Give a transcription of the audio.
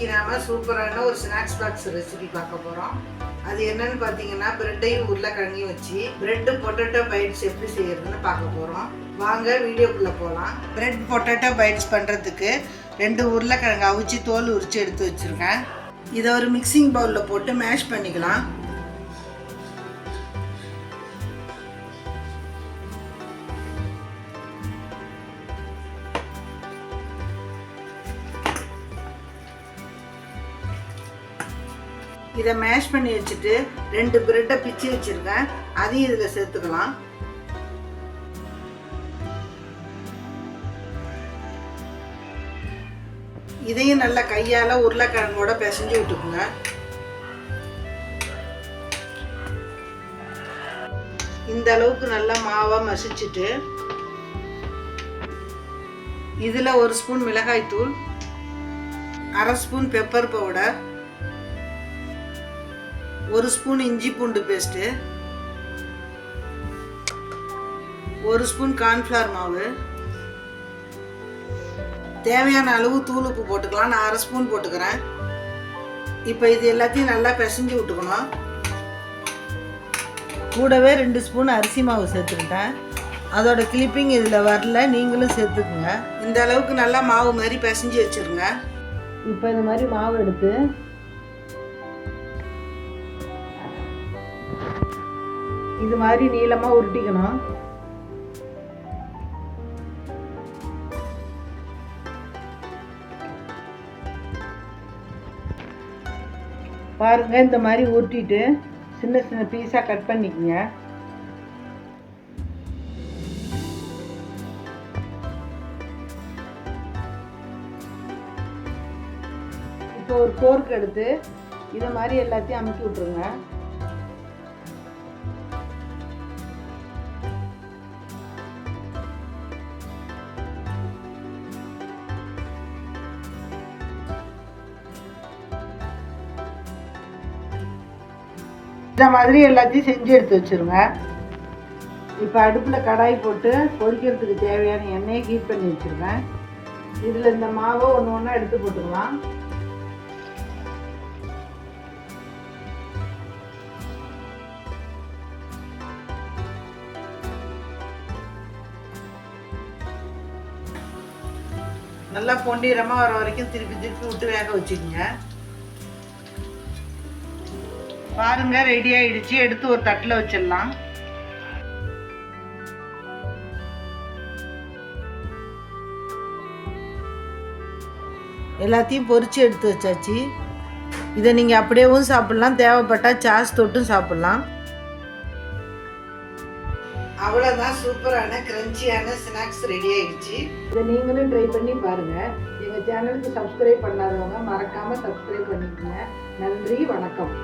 இன்னைக்கு நாம சூப்பரான ஒரு ஸ்நாக்ஸ் பாக்ஸ் ரெசிபி பார்க்க போறோம். அது என்னன்னு பார்த்தீங்கன்னா பிரெட்டையும் உருளைக்கிழங்கையும் வச்சு பிரெட் பொட்டேட்டோ பைட்ஸ் எப்படி செய்யறதுன்னு பார்க்க போறோம். வாங்க வீடியோக்குள்ள போகலாம். பிரெட் பொட்டேட்டோ பைட்ஸ் பண்ணுறதுக்கு 2 உருளைக்கிழங்கு அவிச்சு தோல் உரிச்சு எடுத்து வச்சுருக்கேன். இதை ஒரு மிக்சிங் பவுலில் போட்டு மேஷ் பண்ணிக்கலாம். இதை மேஷ் பண்ணி வச்சுட்டு 2 பிரெட்டை பிச்சு வச்சுருக்கேன், அதையும் இதில் சேர்த்துக்கலாம். இதையும் நல்லா கையால் உருளைக்கிழங்கோட பிசைஞ்சு விட்டுக்குங்க. இந்த அளவுக்கு நல்லா மாவாக மசிச்சுட்டு இதில் 1 ஸ்பூன் மிளகாய்த்தூள், 1/2 ஸ்பூன் பெப்பர் பவுடர், 1 ஸ்பூன் இஞ்சி பூண்டு பேஸ்ட்டு, 1 ஸ்பூன் கார்ன்ஃப்ளவர் மாவு, தேவையான அளவு தூள் உப்பு போட்டுக்கலாம். நான் 1/2 ஸ்பூன் போட்டுக்கிறேன். இப்போ இது எல்லாத்தையும் நல்லா பிசைஞ்சு விட்டுக்கணும். கூடவே 2 ஸ்பூன் அரிசி மாவு சேர்த்துக்கிட்டேன். அதோட கிளிப்பிங் இதில் வரல, நீங்களும் சேர்த்துக்குங்க. இந்த அளவுக்கு நல்லா மாவு மாதிரி பிசைஞ்சு வச்சுருங்க. இப்போ இந்த மாதிரி மாவு எடுத்து இது மாதிரி நீளமாக உருட்டிக்கணும். பாருங்க, இந்த மாதிரி உருட்டிட்டு சின்ன சின்ன பீஸாக கட் பண்ணிக்கங்க. இப்போ ஒரு ஃபோர்க் எடுத்து இதை மாதிரி எல்லாத்தையும் அமுக்கி விட்டுருங்க. இந்த மாதிரி எல்லாத்தையும் செஞ்சு எடுத்து வச்சுருங்க. இப்போ அடுப்பில் கடாய் போட்டு பொரிக்கிறதுக்கு தேவையான எண்ணெயை ஹீட் பண்ணி வச்சுருக்கேன். இதில் இந்த மாவை ஒன்று ஒன்றா எடுத்து போட்டுக்கலாம். நல்லா பொன்னிறமாக வர வரைக்கும் திருப்பி திருப்பி விட்டு வேக வச்சுக்கோங்க. பாருங்க, ரெடி ஆயிடுச்சு. எடுத்து ஒரு தட்டில் வச்சிடலாம். எல்லாத்தையும் பொரிச்சு எடுத்து வச்சாச்சு. இதை நீங்கள் அப்படியேவும் சாப்பிட்லாம், தேவைப்பட்டால் சாஸ் தொட்டும் சாப்பிட்லாம். அவ்வளோதான், சூப்பரான கிரன்ச்சியான ஸ்நாக்ஸ் ரெடி ஆயிடுச்சு. இதை நீங்களும் ட்ரை பண்ணி பாருங்கள். எங்கள் சேனலுக்கு சப்ஸ்கிரைப் பண்ணாதவங்க மறக்காமல் சப்ஸ்கிரைப் பண்ணிக்கோங்க. நன்றி, வணக்கம்.